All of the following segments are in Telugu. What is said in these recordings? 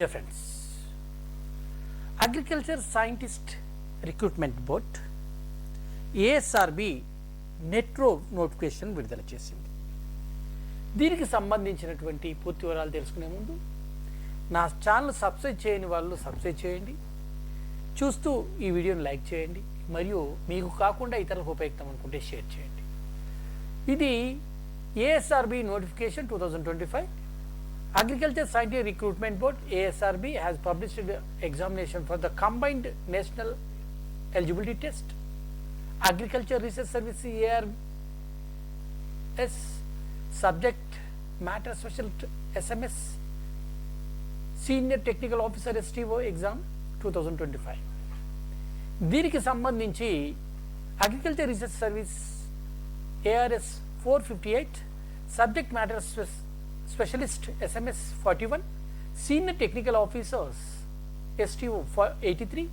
Dear friends, Agriculture Scientist Recruitment Board ASRB నెట్రో నోటిఫికేషన్ విడుదల చేసింది. దీనికి సంబంధించినటువంటి పూర్తి వివరాలు తెలుసుకునే ముందు నా ఛానల్ సబ్స్క్రైబ్ చేయని వాళ్ళు సబ్స్క్రైబ్ చేయండి, చూస్తూ ఈ వీడియోని లైక్ చేయండి, మరియు మీకు కాకుండా ఇతరులకు ఉపయుక్తం అనుకుంటే షేర్ చేయండి. ఇది ASRB notification 2025. Agriculture Scientist Recruitment Board ASRB has published the examination for the combined national eligibility test, Agriculture Research Service ARS, subject matter specialist SMS, Senior Technical Officer STO exam 2025. దీనికి సంబంధించి agriculture research service ARS 458, subject matter specialist SMS 41, senior technical officers STO 83,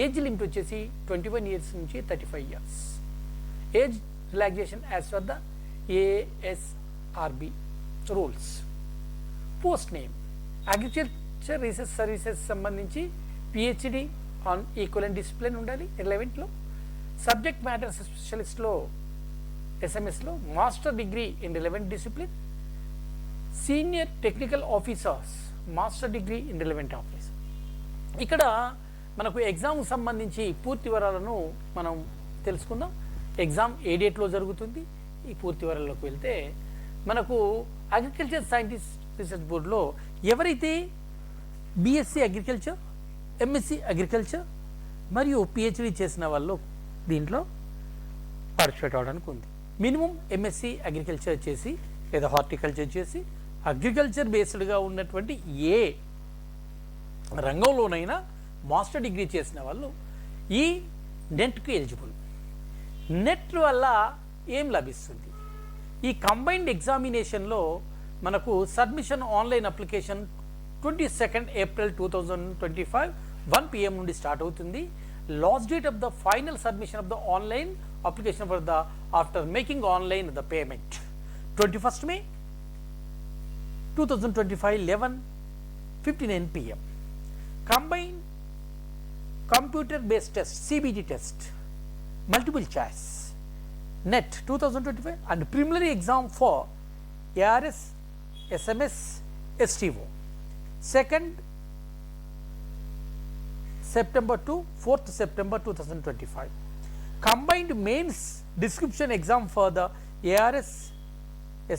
age limit వచ్చేసి 21 ఇయర్స్ నుంచి 35 years. Age relaxation as per the ASRB rules. Post name agriculture research services సంబంధించి PhD ఆన్ ఈక్వలెంట్ డిసిప్లిన్ ఉండాలి రిలవెంట్లో. సబ్జెక్ట్ మ్యాటర్ స్పెషలిస్ట్లో SMSలో master degree in relevant discipline. Senior technical officers master degree in relevant office. ఇక్కడ మనకు ఎగ్జామ్కి సంబంధించి పూర్తి వివరాలను మనం తెలుసుకుందాం. ఎగ్జామ్ ఏ డేట్లో జరుగుతుంది, ఈ పూర్తి వివరాల్లోకి వెళ్తే మనకు అగ్రికల్చర్ సైంటిస్ట్ రీసెర్చ్ బోర్డులో ఎవరైతే BSc అగ్రికల్చర్, MSc అగ్రికల్చర్ మరియు PhD చేసిన వాళ్ళు దీంట్లో పార్టిసిపేట్ అవడానికి ఉంది. మినిమం MSc అగ్రికల్చర్ చేసి లేదా హార్టికల్చర్ చేసి అగ్రికల్చర్ బేస్డ్గా ఉన్నటువంటి ఏ రంగంలోనైనా మాస్టర్ డిగ్రీ చేసిన వాళ్ళు ఈ నెట్కి ఎలిజిబుల్. నెట్ వల్ల ఏం లభిస్తుంది? ఈ కంబైన్డ్ ఎగ్జామినేషన్లో మనకు submission online application 22 April 2025 1 PM నుండి స్టార్ట్ అవుతుంది. Last date of the final submission of the online application for the after making online the payment 21 May 2025 11:59 PM. Combined computer based test CBT test, multiple choice, NET 2025 and preliminary exam for ARS, SMS, STO 2nd September to 4th September 2025. Combined mains description exam for the ARS,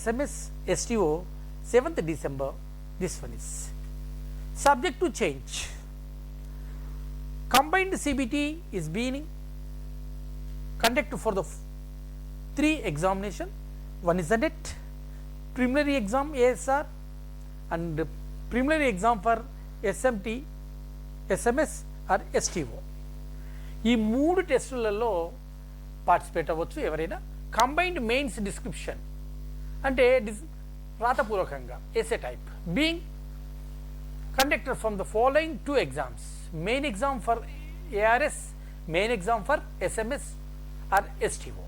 SMS, STO 7th December. This one is subject to change. Combined CBT is being conducted for the 3 examination. One is the NET, preliminary exam ASR and preliminary exam for SMT, SMS or STO. ఈ 3 టెస్టులలో పార్టిసిపేట్ అవ్వచ్చు ఎవరైనా. కంబైన్డ్ మెయిన్స్ డిస్క్రిప్షన్ అంటే రాతపూర్వకంగా SA type being conducted from the following 2 exams, main exam for ARS, main exam for SMS or STO.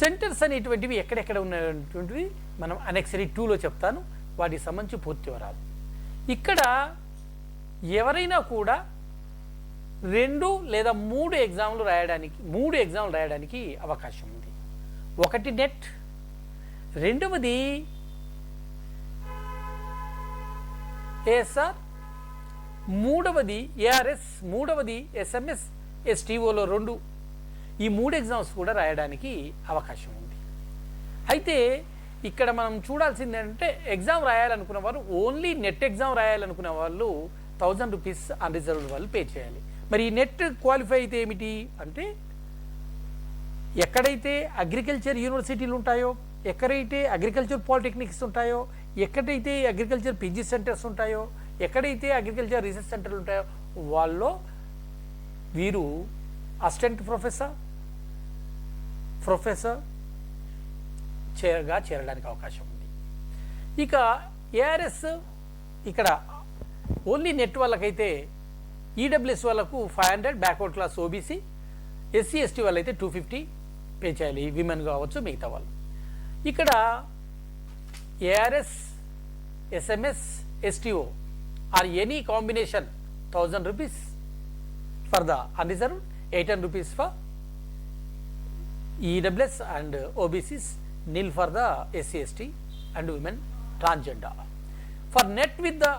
Centres అనేటువంటివి ఎక్కడెక్కడ ఉన్నటువంటివి మనం అనెక్సరీ 2లో చెప్తాను, వాటికి సంబంధించి పూర్తి వివరాలు. ఇక్కడ ఎవరైనా కూడా 2 లేదా 3 ఎగ్జామ్లు రాయడానికి అవకాశం ఉంది. ఒకటి నెట్, రెండవది ASR, మూడవది ARS, మూడవది SMS, STOలో 2. ఈ 3 ఎగ్జామ్స్ కూడా రాయడానికి అవకాశం ఉంది. అయితే ఇక్కడ మనం చూడాల్సింది అంటే ఎగ్జామ్ రాయాలనుకున్న వారు ఓన్లీ నెట్ ఎగ్జామ్ రాయాలనుకున్న వాళ్ళు 1000 రూపీస్ అన్రిజర్వ్డ్ వాళ్ళు పే చేయాలి. మరి ఈ నెట్ క్వాలిఫై అయితే ఏమిటి అంటే ఎక్కడైతే అగ్రికల్చర్ యూనివర్సిటీలు ఉంటాయో, ఎక్కడైతే అగ్రికల్చర్ పాలిటెక్నిక్స్ ఉంటాయో, ఎక్కడైతే అగ్రికల్చర్ PG సెంటర్స్ ఉంటాయో, ఎక్కడైతే అగ్రికల్చర్ రీసెర్చ్ సెంటర్లు ఉంటాయో వాళ్ళు వీరు అసిస్టెంట్ ప్రొఫెసర్ చేరడానికి అవకాశం ఉంది. ఇక ARS ఇక్కడ ఓన్లీ నెట్ వాళ్ళకైతే EWS వాళ్ళకు 500, backward class OBC, SC ST వాళ్ళైతే 250 పే చేయాలి, విమెన్ కావచ్చు మిగతా వాళ్ళు. ఇక్కడ ARS, SMS, STO or any combination 1000 rupees for the unreserved, 800 rupees for EWS and OBCs, nil for the SC/ST and women transgender. For net with the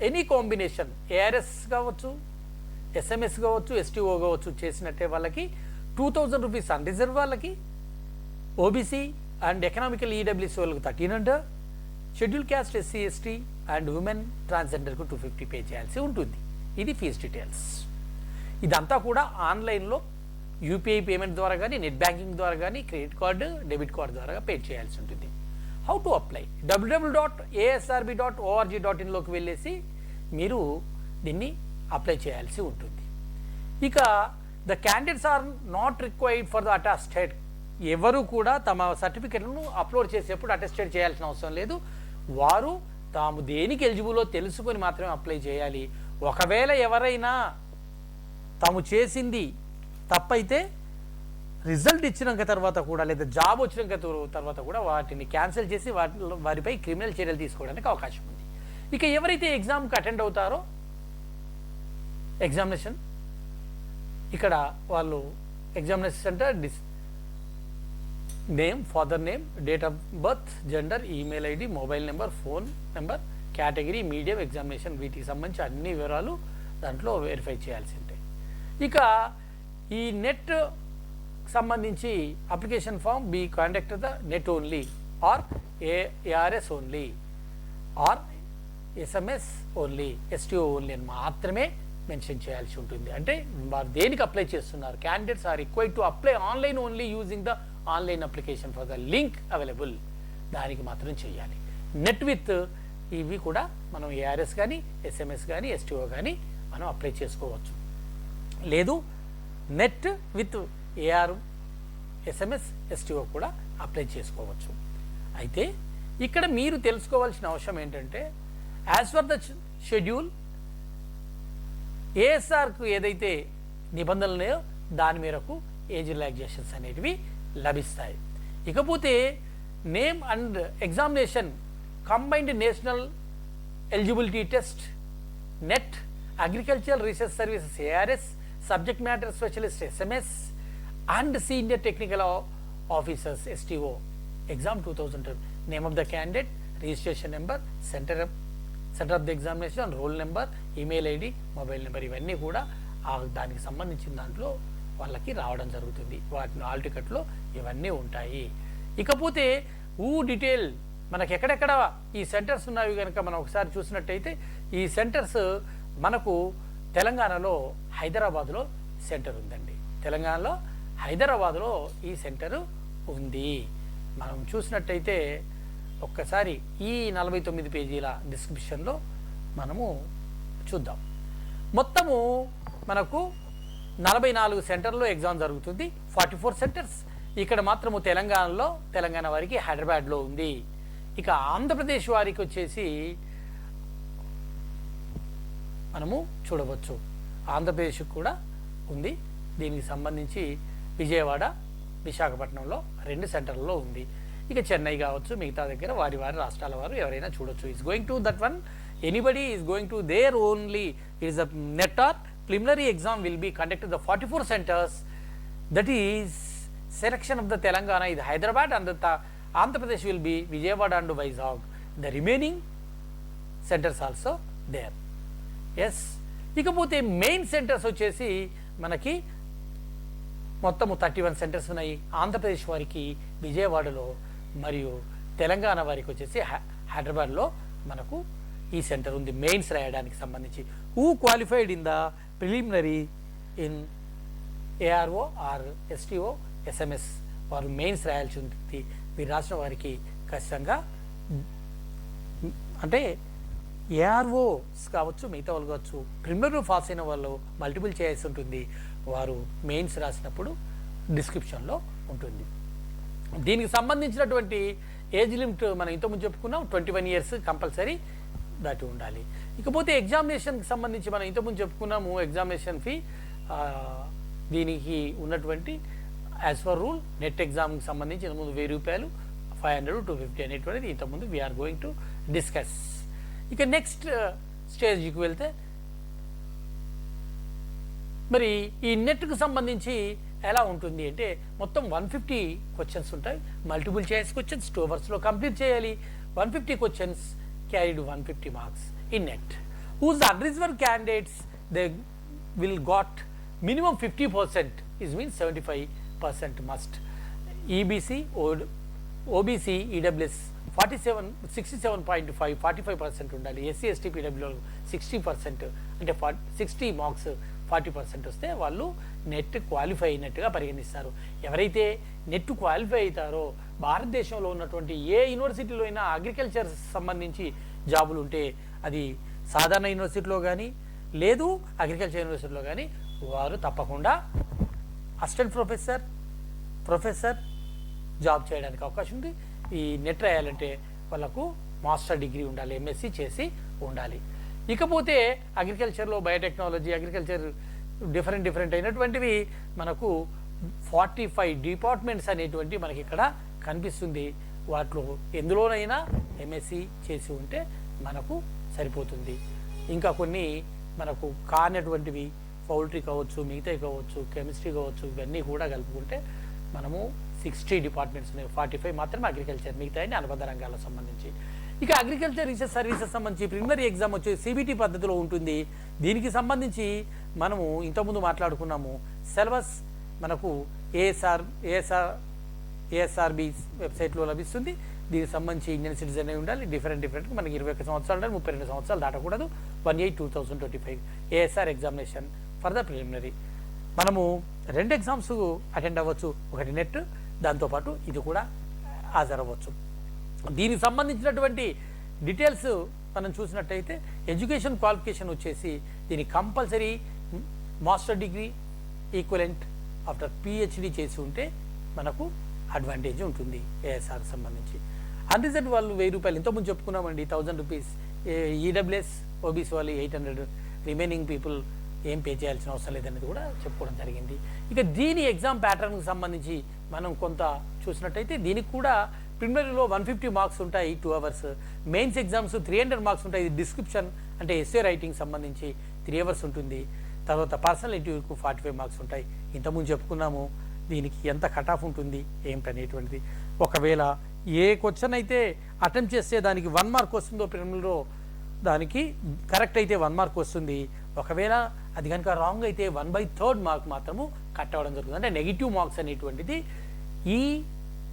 any combination ARS కావచ్చు, SMS కావచ్చు, STO కావచ్చు చేసినట్టే వాళ్ళకి 2000 rupees unreserved వాళ్ళకి, OBC అండ్ ఎకనామికల్ ఈడబ్ల్యూసీ వాళ్ళకి 1300, schedule caste SC/ST and women ట్రాన్స్జెండర్కు 250 పే చేయాల్సి ఉంటుంది. ఇది ఫీజ్ డీటెయిల్స్. ఇదంతా కూడా ఆన్లైన్లో యూపీఐ పేమెంట్ ద్వారా కానీ, నెట్ బ్యాంకింగ్ ద్వారా కానీ, క్రెడిట్ కార్డు, డెబిట్ కార్డు ద్వారా పే చేయాల్సి ఉంటుంది. How to apply? www.asrb.org.in లోకి వెళ్ళేసి మీరు దీన్ని అప్లై చేయాల్సి ఉంటుంది. ఇక the candidates are not required for the attested. ఎవరు కూడా తమ సర్టిఫికెట్లను అప్లోడ్ చేసేప్పుడు అటెస్టెడ్ చేయాల్సిన అవసరం లేదు. వారు తాము దేనికి ఎలిజిబుల్లో తెలుసుకొని మాత్రమే అప్లై చేయాలి. ఒకవేళ ఎవరైనా తాము చేసింది తప్పైతే రిజల్ట్ ఇచ్చినాక తర్వాత కూడా, లేదా జాబ్ వచ్చినాక తర్వాత కూడా వాటిని క్యాన్సిల్ చేసి వారిపై క్రిమినల్ చర్యలు తీసుకోవడానికి అవకాశం ఉంది. ఇక ఎవరైతే ఎగ్జామ్కి అటెండ్ అవుతారో ఎగ్జామినేషన్, ఇక్కడ వాళ్ళు examination centre name, father name, date of birth, gender, email ID, mobile number, phone number, category, medium, examination, వీటికి సంబంధించి అన్ని వివరాలు దాంట్లో వెరిఫై చేయాల్సి ఉంటాయి. ఇక ఈ నెట్ సంబంధించి application form be conducted the NET only or ARS only or SMS only, STO only అని మాత్రమే మెన్షన్ చేయాల్సి ఉంటుంది. అంటే వారు దేనికి అప్లై చేస్తున్నారు? Candidates are required to apply online only using the online application for the link available, దానికి మాత్రం చేయాలి. నెట్ విత్ ఇవి కూడా మనం ఏఆర్ఎస్ కానీ, ఎస్ఎంఎస్ కానీ, ఎస్టీఓ కానీ మనం అప్లై చేసుకోవచ్చు. లేదు NET with AR, SMS, STO కూడా అప్లై చేసుకోవచ్చు. అయితే ఇక్కడ మీరు తెలుసుకోవాల్సిన అవసరం ఏంటంటే, యాజ్ పర్ ద షెడ్యూల్ ఏఎస్ఆర్కు ఏదైతే నిబంధనలు ఉన్నాయో దాని మేరకు ఏజ్ రిలాక్సేషన్స్ అనేటివి లభిస్తాయి. ఇకపోతే name and examination combined national eligibility test, net, agricultural research services ARS, subject matter specialist SMS and senior technical officers STO exam 2010. Name of the candidate, registration number, centre of the examination, roll number, email ID, mobile number, ఇవన్నీ కూడా దానికి సంబంధించిన దాంట్లో వాళ్ళకి రావడం జరుగుతుంది. వాటిని ఆల్ టికెట్లో ఇవన్నీ ఉంటాయి. ఇకపోతే డీటెయిల్ మనకు ఎక్కడెక్కడ ఈ సెంటర్స్ ఉన్నవి కనుక మనం ఒకసారి చూసినట్టయితే, ఈ సెంటర్స్ మనకు తెలంగాణలో హైదరాబాద్లో సెంటర్ ఉందండి. తెలంగాణలో హైదరాబాద్లో ఈ సెంటరు ఉంది. మనం చూసినట్టయితే ఒక్కసారి ఈ 49 పేజీల డిస్క్రిప్షన్లో మనము చూద్దాం. మొత్తము మనకు 44 సెంటర్లో ఎగ్జామ్ జరుగుతుంది. 44 సెంటర్స్ ఇక్కడ మాత్రము తెలంగాణలో, తెలంగాణ వారికి హైదరాబాద్లో ఉంది. ఇక ఆంధ్రప్రదేశ్ వారికి వచ్చేసి మనము చూడవచ్చు, ఆంధ్రప్రదేశ్ కూడా ఉంది. దీనికి సంబంధించి విజయవాడ, విశాఖపట్నంలో 2 సెంటర్లలో ఉంది. ఇక చెన్నై కావచ్చు, మిగతా దగ్గర వారి రాష్ట్రాల వారు ఎవరైనా చూడొచ్చు. Is going to that one, anybody is going to there only. Is a NET or preliminary exam will be conducted the 44 centers, that is selection of the Telangana is Hyderabad and the Andhra Pradesh will be Vijayawada and Vizag. The remaining centers also there. Yes, ఇకపోతే మెయిన్ సెంటర్స్ వచ్చేసి మనకి మొత్తము 31 సెంటర్స్ ఉన్నాయి. ఆంధ్రప్రదేశ్ వారికి విజయవాడలో, మరియు తెలంగాణ వారికి వచ్చేసి హైదరాబాద్లో మనకు ఈ సెంటర్ ఉంది మెయిన్స్ రాయడానికి సంబంధించి. Who qualified in the preliminary in ARO or STO SMS వారు మెయిన్స్ రాయాల్సి ఉంటుంది. మీరు రాసిన వారికి ఖచ్చితంగా అంటే ఏఆర్ఓస్ కావచ్చు, మిగతా వాళ్ళు కావచ్చు, ప్రిలిమినరీ పాస్ అయిన వాళ్ళు మల్టిపుల్ చేయాల్సి ఉంటుంది. వారు మెయిన్స్ రాసినప్పుడు డిస్క్రిప్షన్లో ఉంటుంది. దీనికి సంబంధించినటువంటి ఏజ్ లిమిట్ మనం ఇంతకుముందు చెప్పుకున్నాం, 21 years కంపల్సరీ దాటి ఉండాలి. ఇకపోతే ఎగ్జామినేషన్కి సంబంధించి మనం ఇంతకుముందు చెప్పుకున్నాము ఎగ్జామినేషన్ ఫీ. దీనికి ఉన్నటువంటి యాజ్ పర్ రూల్ నెట్ ఎగ్జామ్కి సంబంధించి ఇంతకుముందు 1000 రూపాయలు, 500, 250 అనేటువంటిది ఇంతకుముందు వీఆర్ గోయింగ్ టు డిస్కస్. ఇక నెక్స్ట్ స్టేజ్కి వెళ్తే మరి ఈ నెట్కు సంబంధించి ఎలా ఉంటుంది అంటే మొత్తం 150 క్వశ్చన్స్ ఉంటాయి. మల్టిపుల్ చాయిస్ క్వశ్చన్స్ 2 అవర్స్లో కంప్లీట్ చేయాలి. 150 questions carried 150 marks in NET. Whose unreserved candidates they will got minimum 50% is means 75% must. EBC, OBC, EWS 67.5 45% ఉండాలి. SC ST PW 60% అంటే 60 మార్క్స్ 40% వస్తే వాళ్ళు నెట్ క్వాలిఫై అయినట్టుగా పరిగణిస్తారు. ఎవరైతే నెట్ క్వాలిఫై అవుతారో భారతదేశంలో ఉన్నటువంటి ఏ యూనివర్సిటీలో అయినా అగ్రికల్చర్ సంబంధించి జాబులు ఉంటే అది సాధారణ యూనివర్సిటీలో కానీ లేదు అగ్రికల్చర్ యూనివర్సిటీలో కానీ వారు తప్పకుండా అసిస్టెంట్ ప్రొఫెసర్ జాబ్ చేయడానికి అవకాశం ఉంది. ఈ నెట్ రాయాలంటే వాళ్ళకు మాస్టర్ డిగ్రీ ఉండాలి, MSc చేసి ఉండాలి. ఇకపోతే అగ్రికల్చర్లో బయోటెక్నాలజీ, అగ్రికల్చర్ డిఫరెంట్ అయినటువంటివి మనకు 45 డిపార్ట్మెంట్స్ అనేటువంటి మనకి ఇక్కడ కనిపిస్తుంది. వాటిలో ఎందులోనైనా MSc చేసి ఉంటే మనకు సరిపోతుంది. ఇంకా కొన్ని మనకు కానటువంటివి పౌల్ట్రీ కావచ్చు, మిగతాయి కావచ్చు, కెమిస్ట్రీ కావచ్చు, ఇవన్నీ కూడా కలుపుకుంటే మనము 60 డిపార్ట్మెంట్స్ ఉన్నాయి. 45 మాత్రమే అగ్రికల్చర్, మిగతాయి అనుబంధ రంగాలకు సంబంధించి. ఇక అగ్రికల్చర్ రీసెర్చ్ సర్వీసెస్ సంబంధించి ప్రిలిమినరీ ఎగ్జామ్ వచ్చి CBT పద్ధతిలో ఉంటుంది. దీనికి సంబంధించి మనము ఇంతకుముందు మాట్లాడుకున్నాము. సిలబస్ మనకు ASRB వెబ్సైట్లో లభిస్తుంది. దీనికి సంబంధించి ఇండియన్ సిటిజన్ అయి ఉండాలి. డిఫరెంట్ మనకి 21 సంవత్సరాలు ఉండాలి, 32 సంవత్సరాలు దాటకూడదు. 1/8/2025 ASR examination for the preliminary. మనము 2 ఎగ్జామ్స్ అటెండ్ అవ్వచ్చు, ఒకటి నెట్, దాంతోపాటు ఇది కూడా హాజరవ్వచ్చు. దీనికి సంబంధించినటువంటి డీటెయిల్స్ మనం చూసినట్టయితే ఎడ్యుకేషన్ క్వాలిఫికేషన్ వచ్చేసి దీనికి compulsory master degree equivalent after PhD చేసి ఉంటే మనకు అడ్వాంటేజ్ ఉంటుంది. ASR సంబంధించి అన్రిజర్వ్డ్ వాళ్ళు 1000 రూపాయలు ఇంతకుముందు చెప్పుకున్నామండి. 1000 రూపీస్. EWS OBC వాళ్ళు 800. రిమైనింగ్ పీపుల్ ఏం పే చేయాల్సిన అవసరం లేదనేది కూడా చెప్పుకోవడం జరిగింది. ఇక దీని ఎగ్జామ్ ప్యాటర్న్కి సంబంధించి మనం కొంత చూసినట్టయితే దీనికి కూడా ప్రిలిమినరీలో 150 మార్క్స్ ఉంటాయి, 2 అవర్స్. మెయిన్స్ ఎగ్జామ్స్ 300 మార్క్స్ ఉంటాయి. ఇది డిస్క్రిప్షన్ అంటే ఎస్సే రైటింగ్ సంబంధించి 3 అవర్స్ ఉంటుంది. తర్వాత పర్సనల్ ఇంటర్వ్యూకు 45 మార్క్స్ ఉంటాయి. ఇంతకుముందు చెప్పుకున్నాము దీనికి ఎంత కట్ ఆఫ్ ఉంటుంది ఏమిటనేటువంటిది. ఒకవేళ ఏ క్వశ్చన్ అయితే అటెంప్ట్ చేస్తే దానికి 1 మార్క్ వస్తుందో ప్రిలిమినరీలో దానికి కరెక్ట్ అయితే 1 మార్క్ వస్తుంది. ఒకవేళ అది కనుక రాంగ్ అయితే 1/3 మార్క్ మాత్రము కట్ అవ్వడం జరుగుతుంది. అంటే నెగిటివ్ మార్క్స్ అనేటువంటిది ఈ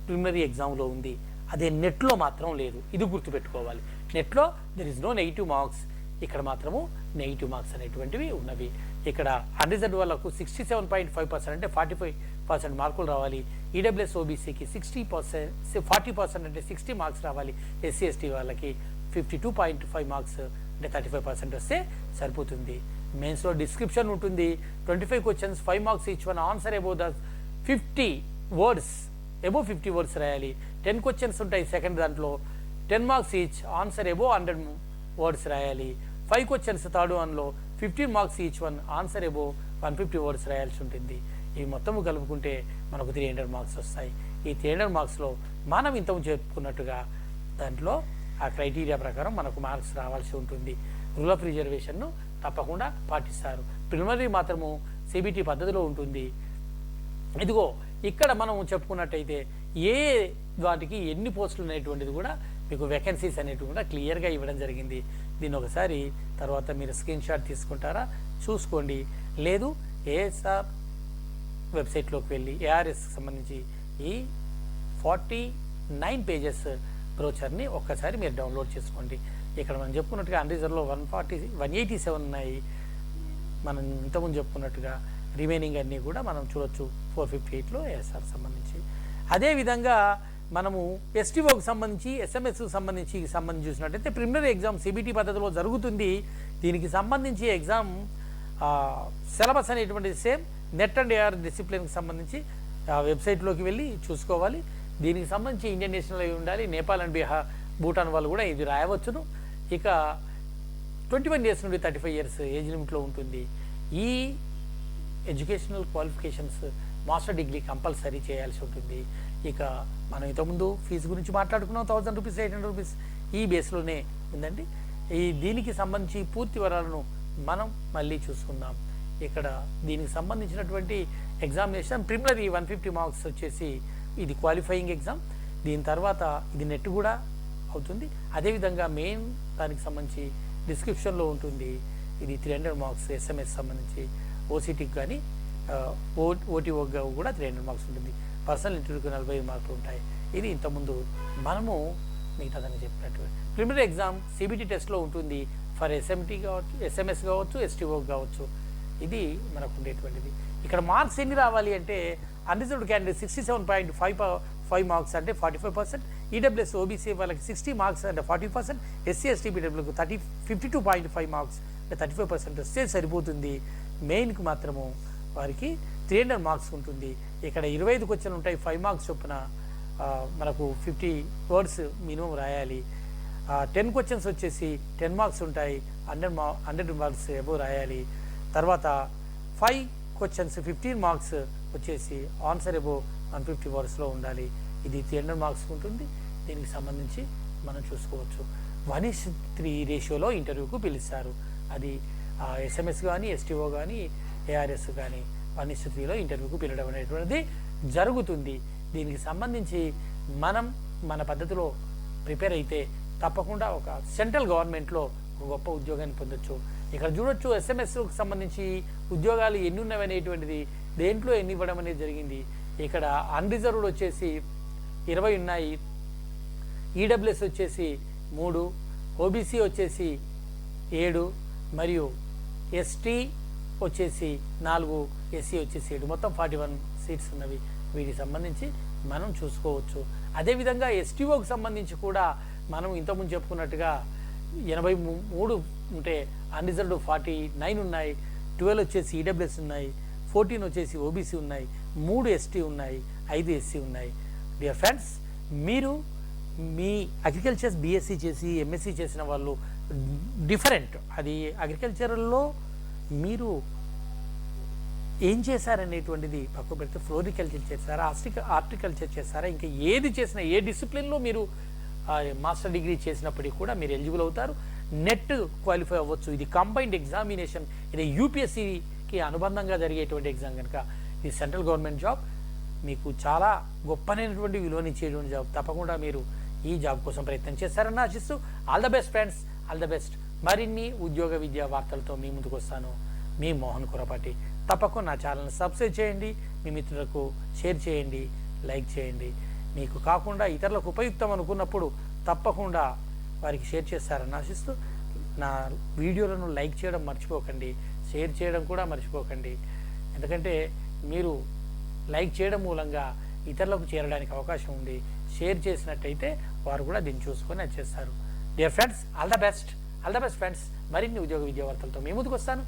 ప్రిలిమినరీ ఎగ్జామ్లో ఉంది. అదే నెట్లో మాత్రం లేదు. ఇది గుర్తుపెట్టుకోవాలి. నెట్లో there is no negative marks, ఇక్కడ మాత్రము నెగిటివ్ మార్క్స్ అనేటువంటివి ఉన్నవి. ఇక్కడ అన్రిజర్వ్డ్ వాళ్ళకు 67.5% అంటే 45% మార్కులు రావాలి. EWS OBCకి 40% అంటే 60 మార్క్స్ రావాలి. SC ST వాళ్ళకి 52.5 మార్క్స్ అంటే 35% వస్తే సరిపోతుంది. మెయిన్స్లో డిస్క్రిప్షన్ ఉంటుంది. 25 questions, 5 marks each one. Answer above the 50 words, above 50 words రాయాలి. 10 క్వశ్చన్స్ ఉంటాయి సెకండ్ దాంట్లో, 10 marks each. Answer above 100 words రాయాలి. 5 క్వశ్చన్స్ థర్డ్ వన్లో 15 marks each one. Answer above 150 words రాయాల్సి ఉంటుంది. ఈ మొత్తము కలుపుకుంటే మనకు 300 మార్క్స్ వస్తాయి. ఈ 300 మార్క్స్లో మనం ఇంతకు చెప్పుకున్నట్టుగా దాంట్లో ఆ క్రైటీరియా ప్రకారం మనకు మార్క్స్ రావాల్సి ఉంటుంది. రూల్ ఆఫ్ రిజర్వేషన్ను తప్పకుండా పాటిస్తారు. ప్రిలిమినరీ మాత్రము CBT పద్ధతిలో ఉంటుంది. ఇదిగో ఇక్కడ మనం చెప్పుకున్నట్టయితే ఏ వాటికి ఎన్ని పోస్టులు అనేటువంటిది కూడా మీకు వేకెన్సీస్ అనేటివి కూడా క్లియర్గా ఇవ్వడం జరిగింది. దీన్ని ఒకసారి తర్వాత మీరు స్క్రీన్ షాట్ తీసుకుంటారా చూసుకోండి. లేదు ASR వెబ్సైట్లోకి వెళ్ళి ARSకి సంబంధించి ఈ 49 పేజెస్ బ్రోచర్ని ఒక్కసారి మీరు డౌన్లోడ్ చేసుకోండి. ఇక్కడ మనం చెప్పుకున్నట్టుగా అన్రిజర్వ్లో 187 ఉన్నాయి. మనం ఇంతకుముందు చెప్పుకున్నట్టుగా రిమైనింగ్ అన్నీ కూడా మనం చూడొచ్చు 458లో ASR సంబంధించి. అదేవిధంగా మనము STOకి సంబంధించి, SMSకి సంబంధించి చూసినట్టయితే ప్రిలిమినరీ ఎగ్జామ్ CBT పద్ధతిలో జరుగుతుంది. దీనికి సంబంధించి ఎగ్జామ్ సిలబస్ అనేటువంటిది సేమ్. నెట్ అండ్ AR డిసిప్లిన్కి సంబంధించి వెబ్సైట్లోకి వెళ్ళి చూసుకోవాలి. దీనికి సంబంధించి ఇండియన్ నేషనల్ అయి ఉండాలి. నేపాల్ అండ్ భూటాన్ వాళ్ళు కూడా ఇది రాయవచ్చును. ఇక 21 ఇయర్స్ నుండి 35 ఇయర్స్ ఏజ్ లిమిట్లో ఉంటుంది. ఈ educational qualifications master degree compulsory చేయాల్సి ఉంటుంది. ఇక మనం ఇంతకుముందు ఫీజు గురించి మాట్లాడుకున్నాం. 1000 రూపీస్, 800 రూపీస్ ఈ బేస్లోనే ఉందండి. దీనికి సంబంధించి పూర్తి వివరాలను మనం మళ్ళీ చూసుకుందాం. ఇక్కడ దీనికి సంబంధించినటువంటి ఎగ్జామినేషన్ ప్రిలిమినరీ 150 మార్క్స్ వచ్చేసి ఇది క్వాలిఫైయింగ్ ఎగ్జామ్. దీని తర్వాత ఇది నెట్ కూడా అవుతుంది. అదేవిధంగా మెయిన్ దానికి సంబంధించి డిస్క్రిప్షన్లో ఉంటుంది. ఇది 300 మార్క్స్ SMS సంబంధించి ఓసీటీకి కానీ ఓటీఓగా కూడా 300 మార్క్స్ ఉంటుంది. పర్సనల్ ఇంటర్వ్యూకి 45 మార్కులు ఉంటాయి. ఇది ఇంతకుముందు మనము మిగతాదని చెప్పినట్టు ప్రిలిమినరీ ఎగ్జామ్ CBT టెస్ట్లో ఉంటుంది. ఫర్ SMT కావచ్చు, SMS కావచ్చు, STO కావచ్చు. ఇది మనకు ఉండేటువంటిది. ఇక్కడ మార్క్స్ ఎన్ని రావాలి అంటే అన్రిజర్వ్డ్ క్యాండిడేట్ 67.55 మార్క్స్ అంటే 45%, EWS OBC వాళ్ళకి 60 మార్క్స్ అంటే 40%, SC ST BWకి 52.5 మార్క్స్ అంటే 35% వస్తే సరిపోతుంది. మెయిన్కి మాత్రము వారికి 300 మార్క్స్ ఉంటుంది. ఇక్కడ 25 క్వశ్చన్లు ఉంటాయి. 5 మార్క్స్ చొప్పున మనకు 50 వర్డ్స్ మినిమం రాయాలి. 10 క్వశ్చన్స్ వచ్చేసి 10 మార్క్స్ ఉంటాయి. 100 మార్క్స్ ఎబో రాయాలి. తర్వాత 5 క్వశ్చన్స్ 15 మార్క్స్ వచ్చేసి ఆన్సర్ ఎబో 150 వర్డ్స్లో ఉండాలి. ఇది 300 మార్క్స్ ఉంటుంది. దీనికి సంబంధించి మనం చూసుకోవచ్చు. 1:3 రేషియోలో ఇంటర్వ్యూకు పిలుస్తారు. అది SMS కానీ, STO కానీ, ARS కానీ 1:3లో ఇంటర్వ్యూకు పిలవడం అనేటువంటిది జరుగుతుంది. దీనికి సంబంధించి మనం మన పద్ధతిలో ప్రిపేర్ అయితే తప్పకుండా ఒక సెంట్రల్ గవర్నమెంట్లో ఒక గొప్ప ఉద్యోగాన్ని పొందొచ్చు. ఇక్కడ చూడొచ్చు SMSకు సంబంధించి ఉద్యోగాలు ఎన్ని ఉన్నవి అనేటువంటిది, దేంట్లో ఎన్ని ఇవ్వడం అనేది జరిగింది. ఇక్కడ అన్రిజర్వ్డ్ వచ్చేసి 20 ఉన్నాయి. EWS వచ్చేసి 3, OBC వచ్చేసి 7 మరియు ST వచ్చేసి 4, SC వచ్చేసి 7, మొత్తం 41 సీట్స్ ఉన్నవి. వీటికి సంబంధించి మనం చూసుకోవచ్చు. అదేవిధంగా STOకి సంబంధించి కూడా మనం ఇంతకుముందు చెప్పుకున్నట్టుగా 83 ఉంటే అన్రిజర్వ్డ్ 49 ఉన్నాయి. 12 వచ్చేసి EWS ఉన్నాయి. 14 వచ్చేసి OBC ఉన్నాయి. 3 ST ఉన్నాయి. 5 SC ఉన్నాయి. డియర్ ఫ్రెండ్స్, మీరు మీ అగ్రికల్చర్ BSc చేసి MSc చేసిన వాళ్ళు డిఫరెంట్. అది అగ్రికల్చర్లో మీరు ఏం చేశారనేటువంటిది పక్కకు పెడితే ఫ్లోరికల్చర్ చేస్తారా, హార్టికల్చర్ చేస్తారా, ఇంకా ఏది చేసినా ఏ డిసిప్లిన్లో మీరు మాస్టర్ డిగ్రీ చేసినప్పటికీ కూడా మీరు ఎలిజిబుల్ అవుతారు. నెట్ క్వాలిఫై అవ్వచ్చు. ఇది కంబైన్డ్ ఎగ్జామినేషన్. ఇది UPSCకి అనుబంధంగా జరిగేటువంటి ఎగ్జామ్ కనుక ఇది సెంట్రల్ గవర్నమెంట్ జాబ్. మీకు చాలా గొప్పనైనటువంటి విలువనిచ్చేటువంటి జాబ్. తప్పకుండా మీరు ఈ జాబ్ కోసం ప్రయత్నం చేస్తారని ఆశిస్తూ all the best friends, all the best. మరిన్ని ఉద్యోగ విద్యా వార్తలతో మీ ముందుకు వస్తాను. మీ మోహన్ కురపాటి. తప్పకుండా నా ఛానల్ని సబ్స్క్రైబ్ చేయండి. మీ మిత్రులకు షేర్ చేయండి, లైక్ చేయండి. మీకు కాకుండా ఇతరులకు ఉపయుక్తం అనుకున్నప్పుడు తప్పకుండా వారికి షేర్ చేస్తారని ఆశిస్తూ నా వీడియోలను లైక్ చేయడం మర్చిపోకండి, షేర్ చేయడం కూడా మర్చిపోకండి. ఎందుకంటే మీరు లైక్ చేయడం మూలంగా ఇతరులకు చేరడానికి అవకాశం ఉంది. షేర్ చేసినట్టయితే వారు కూడా దీన్ని చూసుకొని అది చేస్తారు. Dear friends, all the best friends. మరిన్ని ఉద్యోగ విద్యా వార్తలతో మీ ముందుకు వస్తాను.